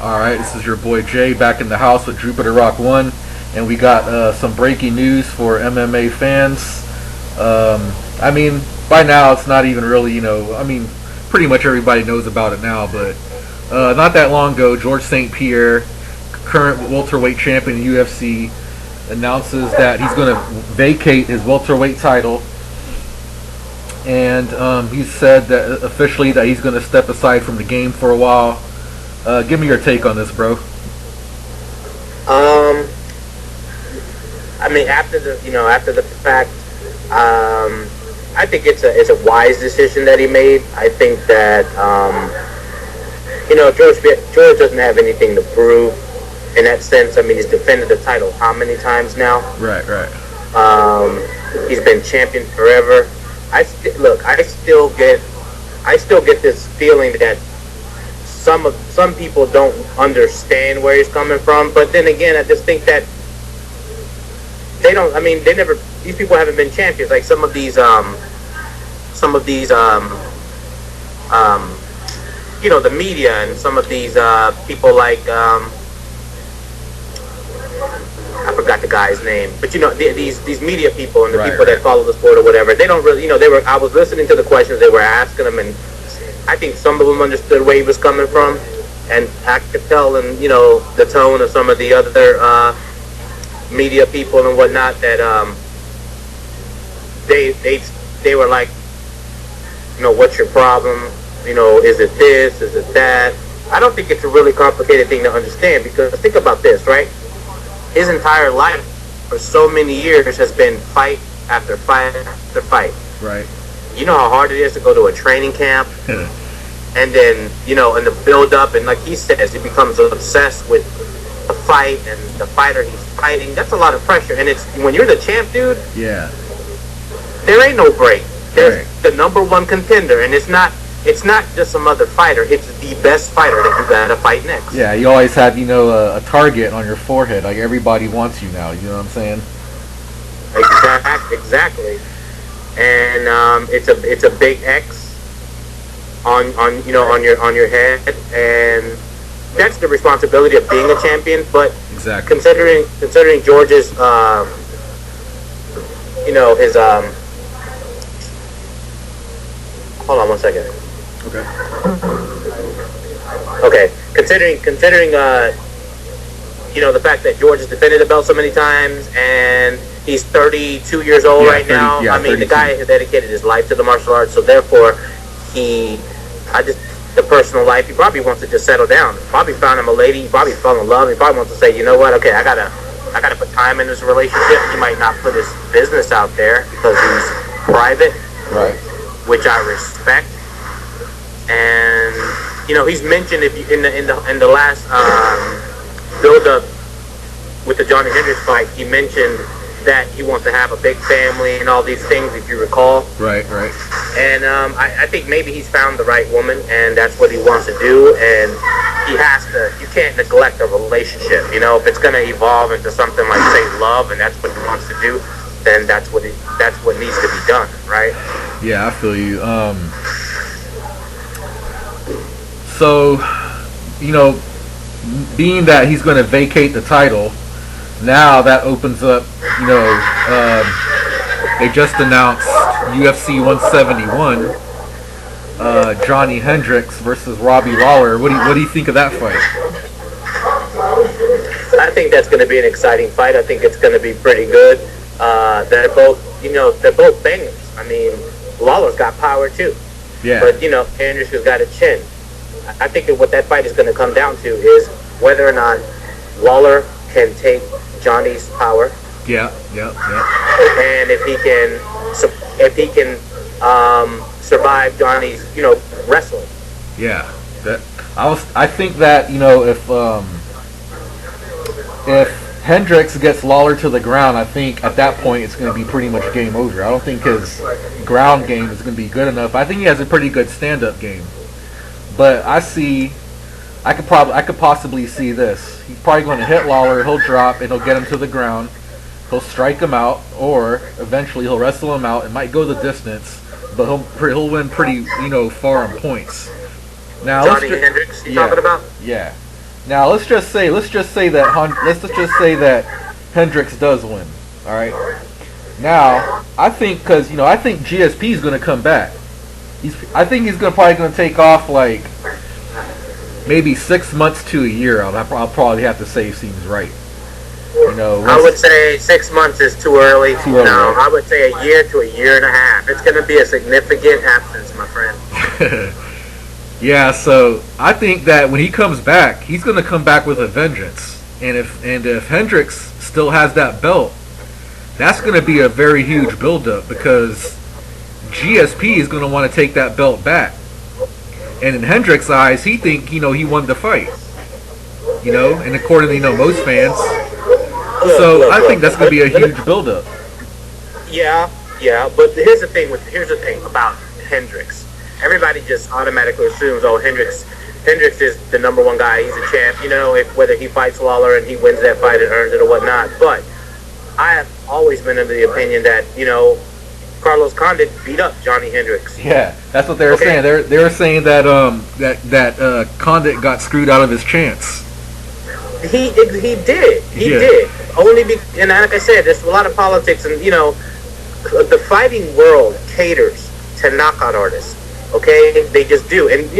Alright, this is your boy Jay back in the house with Jupiter Rock 1, and we got some breaking news for MMA fans. I mean, by now it's not even really, pretty much everybody knows about it now, but not that long ago, George St Pierre, current welterweight champion in UFC, announces that he's going to vacate his welterweight title, and he said that officially that he's going to step aside from the game for a while. Give me your take on this, bro. I mean, after the fact, I think it's a wise decision that he made. I think that George doesn't have anything to prove in that sense. I mean, he's defended the title how many times now? Right. He's been champion forever. I still get this feeling that some people don't understand where he's coming from, but then again, I just think that they don't. I mean, these people haven't been champions. Like some of these, the media and some of these people like I forgot the guy's name, but these media people and the people that follow the sport or whatever, they don't really, I was listening to the questions they were asking them, and I think some of them understood where he was coming from, and I could tell in the tone of some of the other media people and whatnot that they were like, what's your problem? Is it this? Is it that? I don't think it's a really complicated thing to understand, because think about this, right? His entire life for so many years has been fight after fight after fight. Right. You know how hard it is to go to a training camp, and then in the build up, and like he says, he becomes obsessed with the fight and the fighter he's fighting. That's a lot of pressure, and it's when you're the champ, dude. Yeah. There ain't no break. There's the number one contender, and it's not just some other fighter. It's the best fighter that you gotta fight next. Yeah, you always have a target on your forehead. Like everybody wants you now. You know what I'm saying? Exactly. And it's a big X on your head, and that's the responsibility of being a champion. But exactly, considering George's his hold on one second. Okay. Considering the fact that George has defended the belt so many times, and he's 32 years old right now. I mean, 32. The guy has dedicated his life to the martial arts, so therefore, the personal life, he probably wants to just settle down. Probably found him a lady. He probably fell in love. He probably wants to say, you know what? Okay, I gotta put time in this relationship. He might not put his business out there because he's private, right? Which I respect. And he's mentioned in the last build up with the Johnny Hendricks fight, he mentioned that he wants to have a big family and all these things, if you recall. Right. And I think maybe he's found the right woman, and that's what he wants to do. And you can't neglect a relationship. If it's going to evolve into something like, say, love, and that's what he wants to do, then that's what needs to be done, right? Yeah, I feel you. So, being that he's going to vacate the title, now that opens up, they just announced UFC 171, Johnny Hendricks versus Robbie Lawler. What do you think of that fight? I think that's going to be an exciting fight. I think it's going to be pretty good. They're both bangers. I mean, Lawler's got power too. Yeah. But Hendricks has got a chin. I think that what that fight is going to come down to is whether or not Lawler can take Johnny's power. Yeah. And if he can survive Johnny's, wrestling. Yeah. I think that if Hendricks gets Lawler to the ground, I think at that point it's going to be pretty much game over. I don't think his ground game is going to be good enough. I think he has a pretty good stand-up game. But I could possibly see this. He's probably going to hit Lawler, he'll drop, and he'll get him to the ground. He'll strike him out, or eventually he'll wrestle him out. It might go the distance, but he'll win pretty, far on points. Now, Johnny Hendricks, you talking about? Yeah. Now let's just say that Hendricks does win. All right. Now I think I think GSP is going to come back. I think he's probably going to take off like maybe 6 months to a year. I'll probably have to say seems right. I would say 6 months is too early. No, I would say a year to a year and a half. It's going to be a significant absence, my friend. Yeah, so I think that when he comes back, he's going to come back with a vengeance. And if Hendricks still has that belt, that's going to be a very huge buildup because GSP is going to want to take that belt back. And in Hendricks' eyes, he won the fight. And according to most fans. So I think that's going to be a huge buildup. Yeah, but here's the thing about Hendricks. Everybody just automatically assumes, Hendricks is the number one guy. He's a champ. Whether he fights Lawler and he wins that fight and earns it or whatnot. But I have always been of the opinion that Carlos Condit beat up Johnny Hendricks. Yeah, that's what they were saying. They were saying that Condit got screwed out of his chance. He did. And like I said, there's a lot of politics, and the fighting world caters to knockout artists. Okay, they just do. And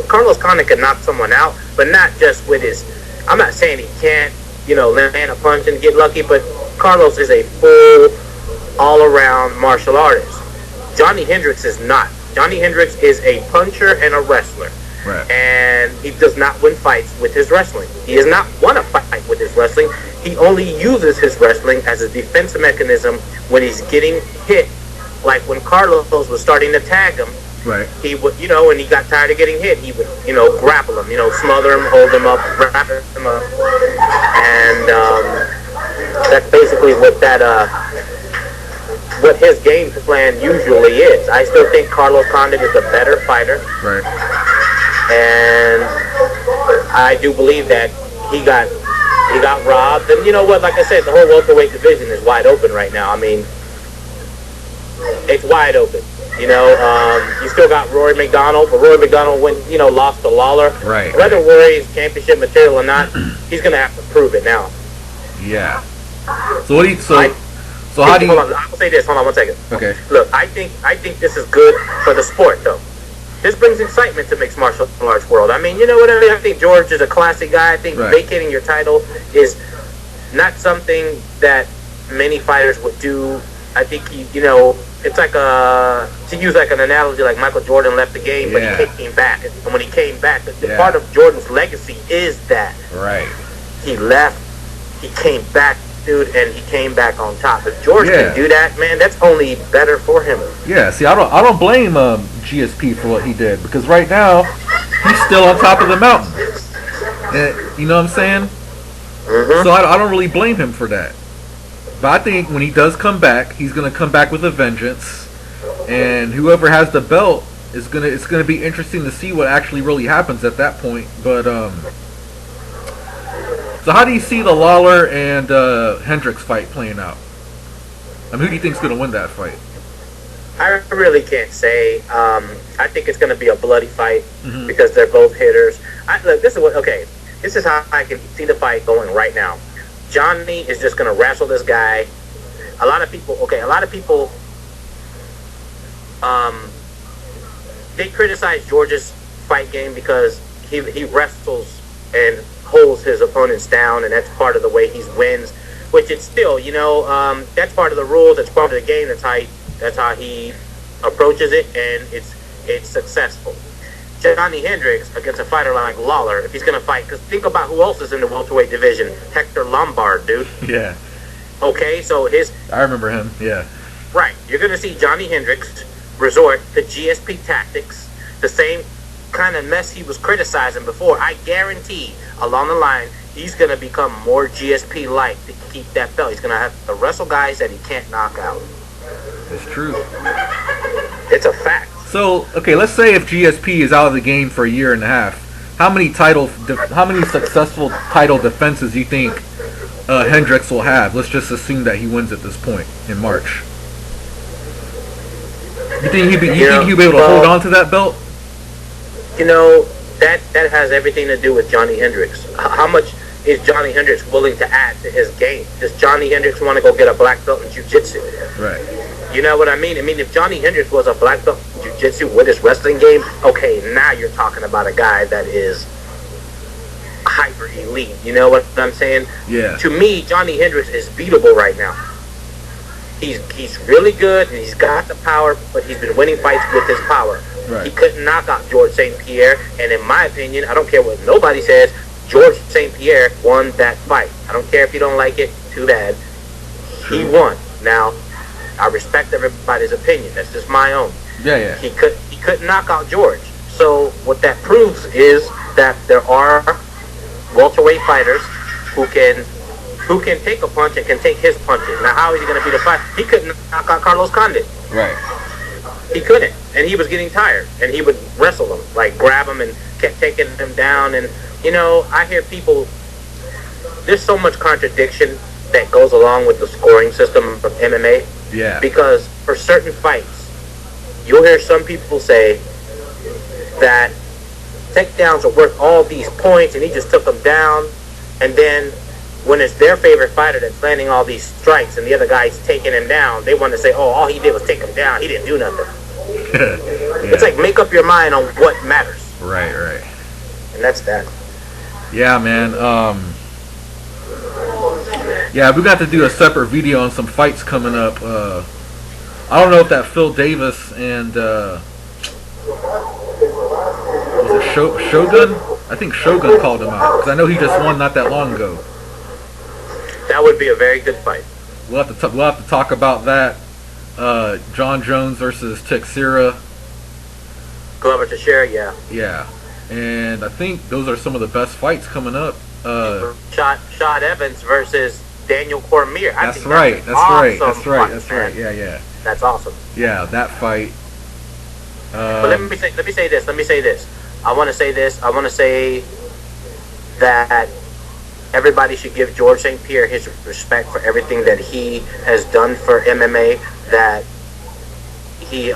Carlos Condit can knock someone out, but not just with his. I'm not saying he can't, land a punch and get lucky, but Carlos is a full, all-around martial artist. Johnny Hendricks is not. Johnny Hendricks is a puncher and a wrestler. Right. And he does not win fights with his wrestling. He does not want to fight with his wrestling. He only uses his wrestling as a defense mechanism when he's getting hit. Like when Carlos was starting to tag him, right. He would, when he got tired of getting hit, he would, grapple him, smother him, hold him up, wrap him up. And that's basically what his game plan usually is. I still think Carlos Condit is a better fighter. Right. And I do believe that he got robbed. And you know what? Like I said, the whole welterweight division is wide open right now. I mean, it's wide open. You still got Rory McDonald, but Rory McDonald lost to Lawler. Right. Whether Rory's championship material or not, he's gonna have to prove it now. Yeah. So what do you? How do you? Hold on, I'll say this. Hold on 1 second. Okay. Look, I think this is good for the sport, though. This brings excitement to mixed martial arts world. I mean, you know what I mean? I think George is a classic guy. I think vacating your title is not something that many fighters would do. I think it's like to use like an analogy, like Michael Jordan left the game, but he came back. And when he came back, the part of Jordan's legacy is that he left, he came back, dude, and he came back on top. If George can do that, man, that's only better for him. Yeah, see, I don't blame GSP for what he did because right now he's still on top of the mountain. And, you know what I'm saying? Mm-hmm. So I don't really blame him for that. But I think when he does come back, he's gonna come back with a vengeance, and whoever has the belt it's gonna be interesting to see what actually really happens at that point. But so how do you see the Lawler and Hendricks fight playing out? I mean, who do you think's gonna win that fight? I really can't say. I think it's gonna be a bloody fight because they're both hitters. This is how I can see the fight going right now. Johnny is just going to wrestle this guy. A lot of people, they criticize George's fight game because he wrestles and holds his opponents down, and that's part of the way he wins, which it's still, that's part of the rules, that's part of the game, that's how he approaches it, and it's successful. Johnny Hendricks against a fighter like Lawler, if he's going to fight, because think about who else is in the welterweight division. Hector Lombard, dude. Yeah. Okay, so I remember him, yeah. Right. You're going to see Johnny Hendricks resort to GSP tactics, the same kind of mess he was criticizing before. I guarantee, along the line, he's going to become more GSP-like to keep that belt. He's going to have to wrestle guys that he can't knock out. It's true. It's a fact. So, okay, let's say if GSP is out of the game for a year and a half, how many successful title defenses do you think Hendricks will have? Let's just assume that he wins at this point in March. You think he'll be able to hold on to that belt? that has everything to do with Johnny Hendricks. How much is Johnny Hendricks willing to add to his game? Does Johnny Hendricks want to go get a black belt in jiu-jitsu? Right. You know what I mean? I mean, if Johnny Hendricks was a black belt in jiu-jitsu with his wrestling game, okay, now you're talking about a guy that is hyper elite. You know what I'm saying? Yeah. To me, Johnny Hendricks is beatable right now. He's really good, and he's got the power, but he's been winning fights with his power. Right. He couldn't knock out George St Pierre, and in my opinion, I don't care what nobody says, George St Pierre won that fight. I don't care if you don't like it, too bad. He won. Now, I respect everybody's opinion. That's just my own. Yeah. He couldn't knock out George. So what that proves is that there are welterweight fighters who can take a punch and can take his punches. Now, how is he going to beat a fight? He couldn't knock out Carlos Condit. Right. He couldn't, and he was getting tired, and he would wrestle him, like grab him and kept taking him down. And you know, I hear people. There's so much contradiction that goes along with the scoring system of MMA. Yeah. Because for certain fights, you'll hear some people say that takedowns are worth all these points, and he just took them down, and then when it's their favorite fighter that's landing all these strikes and the other guy's taking him down, they want to say, oh, all he did was take him down. He didn't do nothing. Yeah. It's like, make up your mind on what matters. Right. And that's that. Yeah, man. Yeah, we got to do a separate video on some fights coming up. I don't know if that Phil Davis and was it Shogun? I think Shogun called him out, because I know he just won not that long ago. That would be a very good fight. We'll have to talk about that. John Jones versus Teixeira. Glover Teixeira, yeah. Yeah, and I think those are some of the best fights coming up. Shot Evans versus Daniel Cormier. That's right. That's right. Yeah. That's awesome. Yeah, that fight. But let me say this. I want to say that everybody should give George St Pierre his respect for everything that he has done for MMA, that he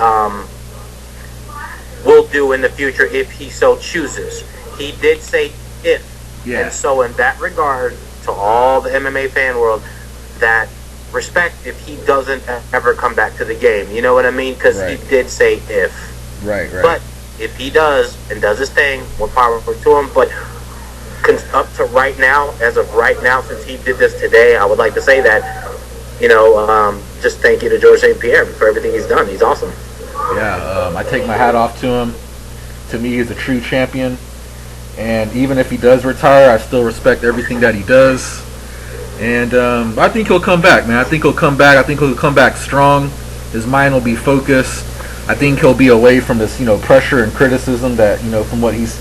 will do in the future if he so chooses. He did say if. Yeah. And so in that regard, to all the MMA fan world, that respect if he doesn't ever come back to the game. You know what I mean? Because right. He did say if. Right. But if he does and does his thing, more power to him. But up to right now, as of right now, since he did this today, I would like to say that, just thank you to George St Pierre for everything he's done. He's awesome. Yeah, I take my hat off to him. To me, he's a true champion. And even if he does retire, I still respect everything that he does. And I think he'll come back, man. I think he'll come back strong. His mind will be focused. I think he'll be away from this, pressure and criticism that, from what he's,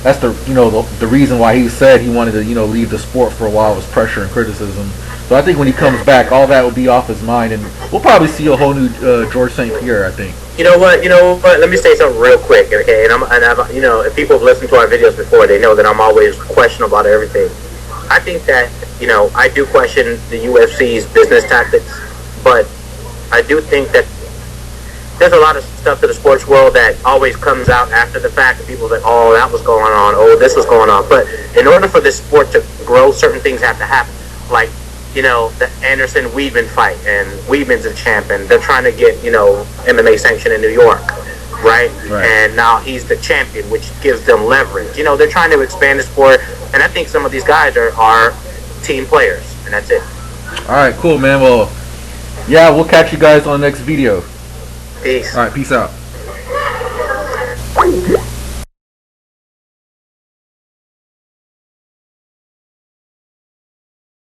that's the reason why he said he wanted to, leave the sport for a while, was pressure and criticism. So I think when he comes back, all that will be off his mind, and we'll probably see a whole new George St Pierre, I think. You know what? Let me say something real quick, okay? If people have listened to our videos before, they know that I'm always questionable about everything. I think that, I do question the UFC's business tactics, but I do think that there's a lot of stuff to the sports world that always comes out after the fact, and people say, oh, that was going on, oh, this was going on. But in order for this sport to grow, certain things have to happen. Like, the Anderson-Weidman fight, and Weidman's a champ, and they're trying to get, MMA sanctioned in New York, right? And now he's the champion, which gives them leverage. They're trying to expand the sport, and I think some of these guys are team players, and that's it. All right, cool, man. Well, yeah, we'll catch you guys on the next video. Peace. All right, peace out.